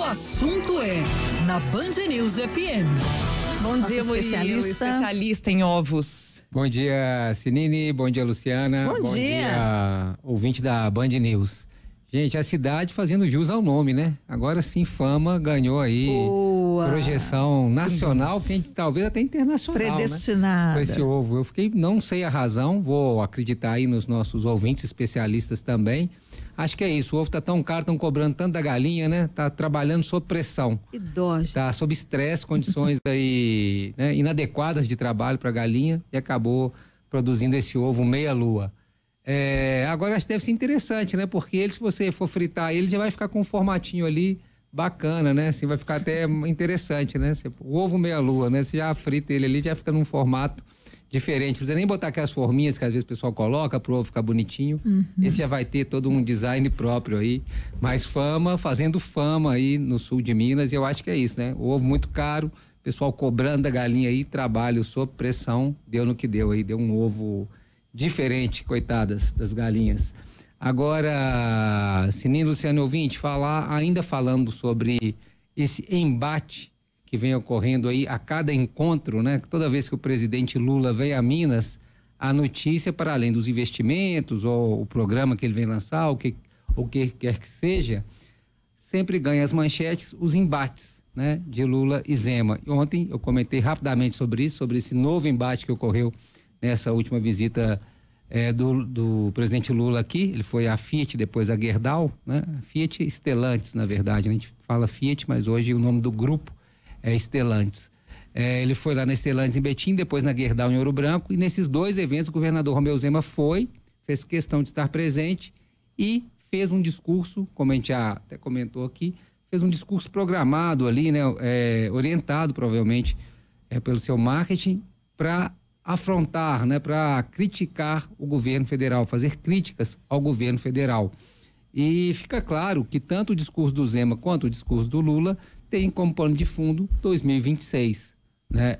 assunto é na Band News FM. Bom dia, Murilo, especialista em ovos. Bom dia, Sinine, bom dia, Luciana. Bom dia, ouvinte da Band News. Gente, a cidade fazendo jus ao nome, né? Agora sim, Fama ganhou aí projeção nacional, talvez até internacional, predestinada, né? Com esse ovo. Eu não sei a razão, vou acreditar aí nos nossos ouvintes especialistas também. Acho que é isso, o ovo tá tão caro, estão cobrando tanto da galinha, né? Tá trabalhando sob pressão. Idosos. Tá sob estresse, condições aí, né, inadequadas de trabalho para galinha e acabou produzindo esse ovo meia-lua. Agora acho que deve ser interessante, né? Porque ele, se você for fritar ele, já vai ficar com um formatinho ali bacana, né? Assim, vai ficar até interessante, né? O ovo meia-lua, né? Você já frita ele ali, já fica num formato diferente. Não precisa nem botar aquelas forminhas que às vezes o pessoal coloca pro ovo ficar bonitinho. Esse já vai ter todo um design próprio aí. Mas fazendo fama aí no sul de Minas, e eu acho que é isso, né? O ovo muito caro, pessoal cobrando da galinha aí, trabalho sob pressão, deu no que deu aí, deu um ovo diferente, coitadas das galinhas. Agora, Sininho, Luciano ouvinte, ainda falando sobre esse embate que vem ocorrendo aí a cada encontro, né? Toda vez que o presidente Lula vem a Minas, a notícia, para além dos investimentos ou o programa que ele vem lançar, o que quer que seja, sempre ganha as manchetes os embates, né? De Lula e Zema. E ontem eu comentei rapidamente sobre isso, sobre esse novo embate que ocorreu nessa última visita do presidente Lula aqui. Ele foi à Fiat, depois à Gerdau, né? Fiat Stellantis, na verdade, né? A gente fala Fiat, mas hoje o nome do grupo é Stellantis. Ele foi lá na Stellantis em Betim, depois na Gerdau em Ouro Branco, e nesses dois eventos o governador Romeu Zema fez questão de estar presente e fez um discurso, como a gente já até comentou aqui, fez um discurso programado ali, né? Orientado provavelmente pelo seu marketing, para afrontar, né? Para criticar o governo federal, fazer críticas ao governo federal. E fica claro que tanto o discurso do Zema quanto o discurso do Lula tem como pano de fundo 2026, né?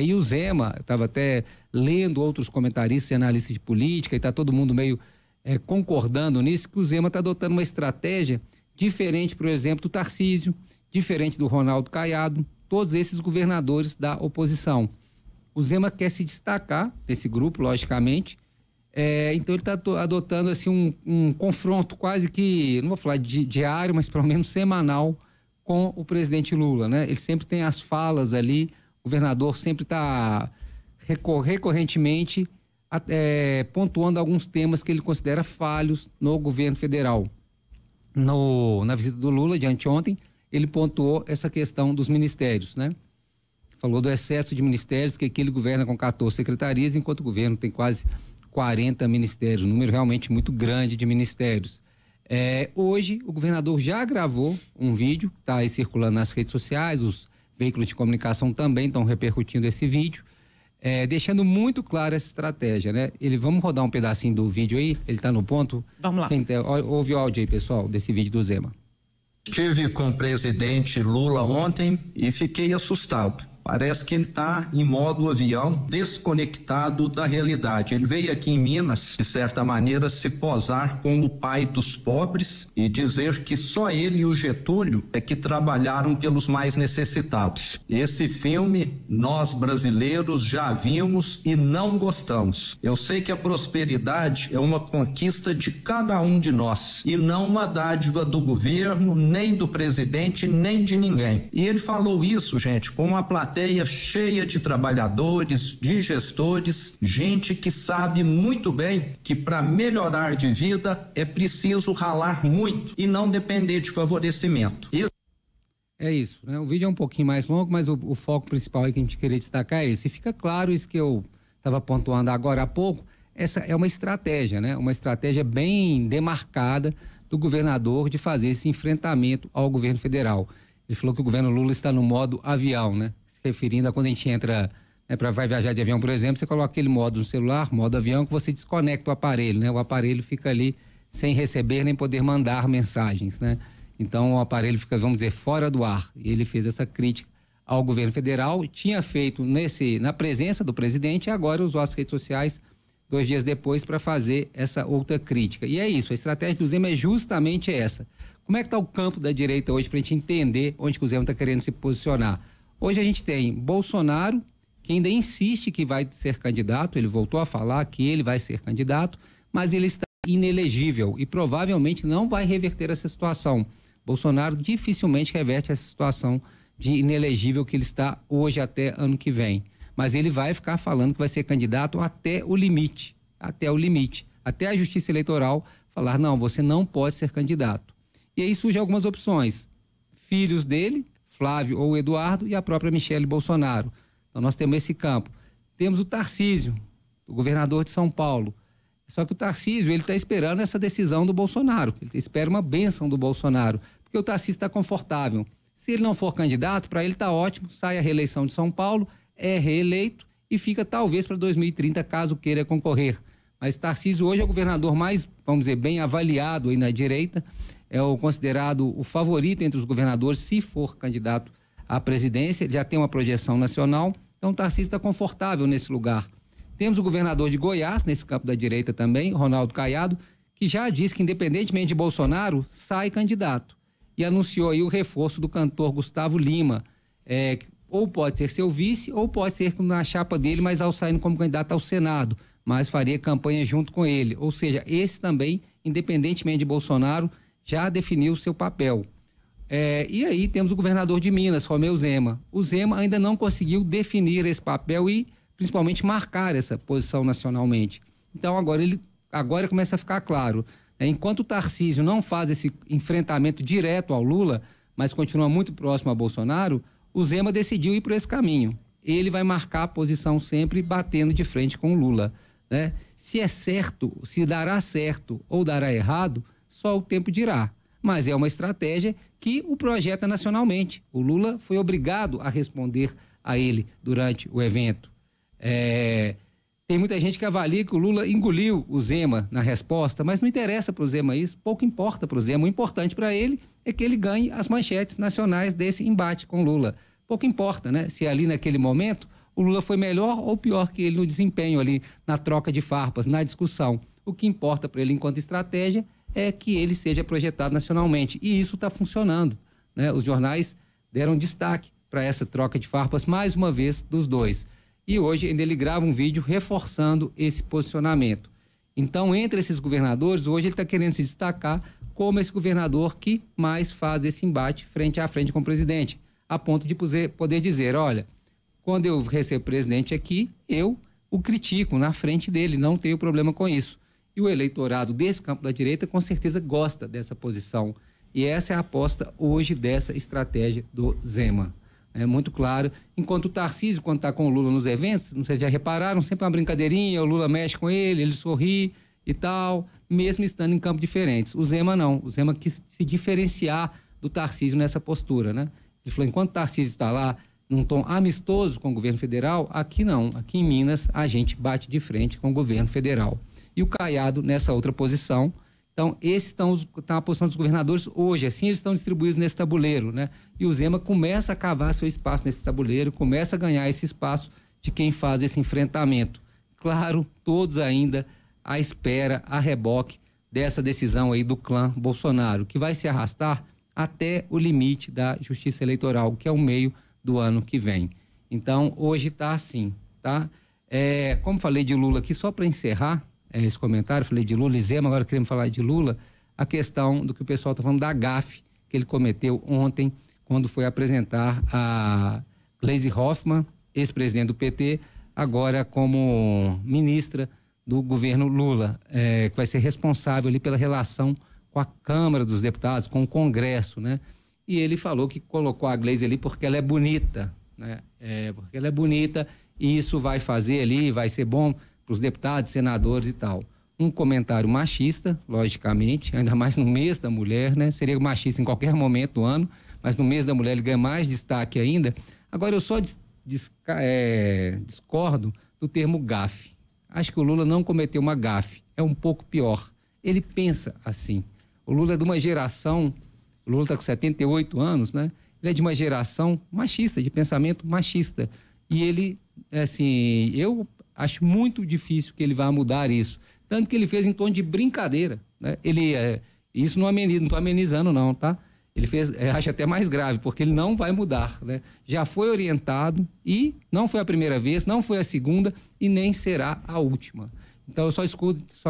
E o Zema, eu estava até lendo outros comentaristas e analistas de política, e está todo mundo meio concordando nisso, que o Zema está adotando uma estratégia diferente, por exemplo, do Tarcísio, diferente do Ronaldo Caiado, todos esses governadores da oposição. O Zema quer se destacar desse grupo, logicamente, então ele está adotando assim um confronto quase que, não vou falar diário, mas pelo menos semanal, com o presidente Lula, né? Ele sempre tem as falas ali, o governador sempre está recorrentemente pontuando alguns temas que ele considera falhos no governo federal. Na visita do Lula de anteontem, ele pontuou essa questão dos ministérios, né? Falou do excesso de ministérios, que aqui ele governa com 14 secretarias, enquanto o governo tem quase 40 ministérios, um número realmente muito grande de ministérios. Hoje o governador já gravou um vídeo, está aí circulando nas redes sociais, os veículos de comunicação também estão repercutindo esse vídeo, deixando muito clara essa estratégia, né? Vamos rodar um pedacinho do vídeo aí, ele está no ponto? Vamos lá. Ouve o áudio aí, pessoal, desse vídeo do Zema. Estive com o presidente Lula ontem e fiquei assustado. Parece que ele está em modo avião, desconectado da realidade. Ele veio aqui em Minas, de certa maneira, se posar como o pai dos pobres e dizer que só ele e o Getúlio é que trabalharam pelos mais necessitados. Esse filme nós brasileiros já vimos e não gostamos. Eu sei que a prosperidade é uma conquista de cada um de nós e não uma dádiva do governo, nem do presidente, nem de ninguém. E ele falou isso, gente, com uma plateia cheia de trabalhadores, de gestores, gente que sabe muito bem que para melhorar de vida é preciso ralar muito e não depender de favorecimento. É isso, né? O vídeo é um pouquinho mais longo, mas o foco principal aí que a gente queria destacar é esse. E fica claro isso que eu estava pontuando agora há pouco, essa é uma estratégia, né? Uma estratégia bem demarcada do governador de fazer esse enfrentamento ao governo federal. Ele falou que o governo Lula está no modo avião, né? Referindo a quando a gente entra, né, vai viajar de avião, por exemplo, você coloca aquele modo no celular, modo avião, que você desconecta o aparelho, né? O aparelho fica ali sem receber nem poder mandar mensagens, né? Então o aparelho fica, vamos dizer, fora do ar. E ele fez essa crítica ao governo federal, tinha feito na presença do presidente, e agora usou as redes sociais 2 dias depois para fazer essa outra crítica. E é isso, a estratégia do Zema é justamente essa. Como é que está o campo da direita hoje para a gente entender onde que o Zema está querendo se posicionar? Hoje a gente tem Bolsonaro, que ainda insiste que vai ser candidato, ele voltou a falar que ele vai ser candidato, mas ele está inelegível e provavelmente não vai reverter essa situação. Bolsonaro dificilmente reverte essa situação de inelegível que ele está hoje até ano que vem. Mas ele vai ficar falando que vai ser candidato até o limite, até a Justiça Eleitoral falar, não, você não pode ser candidato. E aí surgem algumas opções, filhos dele, Flávio ou Eduardo, e a própria Michele Bolsonaro. Então nós temos esse campo. Temos o Tarcísio, o governador de São Paulo. Só que o Tarcísio, ele está esperando essa decisão do Bolsonaro, ele espera uma bênção do Bolsonaro, porque o Tarcísio está confortável. Se ele não for candidato, para ele está ótimo, sai a reeleição de São Paulo, é reeleito e fica talvez para 2030, caso queira concorrer. Mas Tarcísio hoje é o governador mais, vamos dizer, bem avaliado aí na direita, é o considerado o favorito entre os governadores, se for candidato à presidência, ele já tem uma projeção nacional, então o Tarcísio está confortável nesse lugar. Temos o governador de Goiás, nesse campo da direita também, Ronaldo Caiado, que já disse que independentemente de Bolsonaro, sai candidato. E anunciou aí o reforço do cantor Gustavo Lima, ou pode ser seu vice, ou pode ser na chapa dele, mas ao saindo como candidato ao Senado, mas faria campanha junto com ele. Ou seja, esse também, independentemente de Bolsonaro, já definiu o seu papel. E aí temos o governador de Minas, Romeu Zema. O Zema ainda não conseguiu definir esse papel e principalmente marcar essa posição nacionalmente. Então agora começa a ficar claro, enquanto o Tarcísio não faz esse enfrentamento direto ao Lula, mas continua muito próximo a Bolsonaro, o Zema decidiu ir por esse caminho. Ele vai marcar a posição sempre batendo de frente com o Lula, né? Se é certo, se dará certo ou dará errado, só o tempo dirá. Mas é uma estratégia que o projeta nacionalmente. O Lula foi obrigado a responder a ele durante o evento. Tem muita gente que avalia que o Lula engoliu o Zema na resposta, mas não interessa para o Zema isso, pouco importa para o Zema. O importante para ele é que ele ganhe as manchetes nacionais desse embate com o Lula. Pouco importa, né? Se ali naquele momento o Lula foi melhor ou pior que ele no desempenho ali, na troca de farpas, na discussão. O que importa para ele enquanto estratégia é que ele seja projetado nacionalmente. E isso está funcionando, né? Os jornais deram destaque para essa troca de farpas mais uma vez dos dois. E hoje ainda ele grava um vídeo reforçando esse posicionamento. Então, entre esses governadores, hoje ele está querendo se destacar como esse governador que mais faz esse embate frente a frente com o presidente, a ponto de poder dizer, olha, quando eu recebo o presidente aqui, eu o critico na frente dele, não tenho problema com isso. E o eleitorado desse campo da direita com certeza gosta dessa posição. E essa é a aposta hoje dessa estratégia do Zema. É muito claro. Enquanto o Tarcísio, quando está com o Lula nos eventos, não sei se já repararam, sempre uma brincadeirinha, o Lula mexe com ele sorri e tal, mesmo estando em campos diferentes. O Zema não. O Zema quis se diferenciar do Tarcísio nessa postura, né? Ele falou, enquanto o Tarcísio está lá num tom amistoso com o governo federal, aqui não. Aqui em Minas a gente bate de frente com o governo federal. E o Caiado nessa outra posição. Então, esses estão a posição dos governadores hoje, assim eles estão distribuídos nesse tabuleiro, né? E o Zema começa a cavar seu espaço nesse tabuleiro, começa a ganhar esse espaço de quem faz esse enfrentamento. Claro, todos ainda à espera, a reboque dessa decisão aí do clã Bolsonaro, que vai se arrastar até o limite da Justiça Eleitoral, que é o meio do ano que vem. Então, hoje está assim, tá? Como falei de Lula aqui, só para encerrar esse comentário, falei de Lula e Zema, agora queremos falar de Lula, a questão do que o pessoal está falando da gafe que ele cometeu ontem, quando foi apresentar a Gleisi Hoffmann, ex-presidente do PT, agora como ministra do governo Lula, que vai ser responsável ali pela relação com a Câmara dos Deputados, com o Congresso, né? E ele falou que colocou a Gleisi ali porque ela é bonita, né? Porque ela é bonita e isso vai fazer ali, vai ser bom para os deputados, senadores e tal. Um comentário machista, logicamente, ainda mais no mês da mulher, né? Seria machista em qualquer momento do ano, mas no mês da mulher ele ganha mais destaque ainda. Agora, eu só discordo do termo gafe. Acho que o Lula não cometeu uma gafe, é um pouco pior. Ele pensa assim. O Lula é de uma geração, o Lula está com 78 anos, né? Ele é de uma geração machista, de pensamento machista. E ele, assim, eu acho muito difícil que ele vá mudar isso. Tanto que ele fez em tom de brincadeira, né? Ele Isso não estou amenizando não, tá? Ele fez, acho até mais grave, porque ele não vai mudar, né? Já foi orientado e não foi a primeira vez, não foi a segunda e nem será a última. Então eu só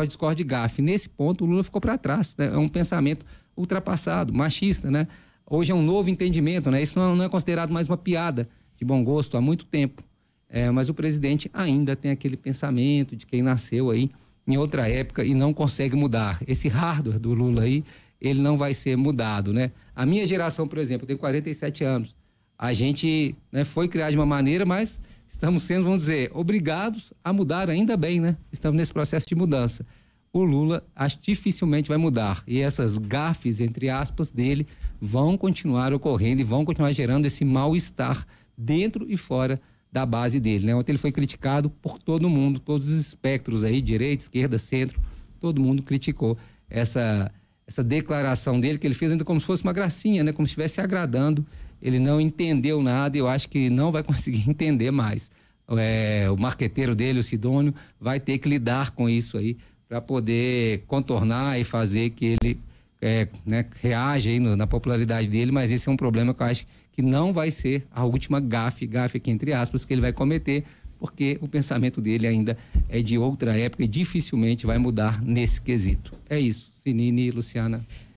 discordo de gafe. Nesse ponto o Lula ficou para trás, né? É um pensamento ultrapassado, machista, né? Hoje é um novo entendimento, né? Isso não é considerado mais uma piada de bom gosto há muito tempo. Mas o presidente ainda tem aquele pensamento de quem nasceu aí em outra época e não consegue mudar. Esse hardware do Lula aí, ele não vai ser mudado, né? A minha geração, por exemplo, eu tenho 47 anos. A gente, né, foi criado de uma maneira, mas estamos sendo, vamos dizer, obrigados a mudar ainda bem, né? Estamos nesse processo de mudança. O Lula, acho que dificilmente vai mudar. E essas gafes, entre aspas, dele vão continuar ocorrendo e vão continuar gerando esse mal-estar dentro e fora da base dele, né? Ontem ele foi criticado por todo mundo, todos os espectros aí, direita, esquerda, centro, todo mundo criticou essa declaração dele, que ele fez ainda como se fosse uma gracinha, né? Como se estivesse agradando. Ele não entendeu nada e eu acho que não vai conseguir entender mais. O marqueteiro dele, o Sidônio, vai ter que lidar com isso aí para poder contornar e fazer que ele né, reaja aí na popularidade dele, mas esse é um problema que eu acho que não vai ser a última gafe aqui entre aspas, que ele vai cometer, porque o pensamento dele ainda é de outra época e dificilmente vai mudar nesse quesito. É isso, Sinine e Luciana.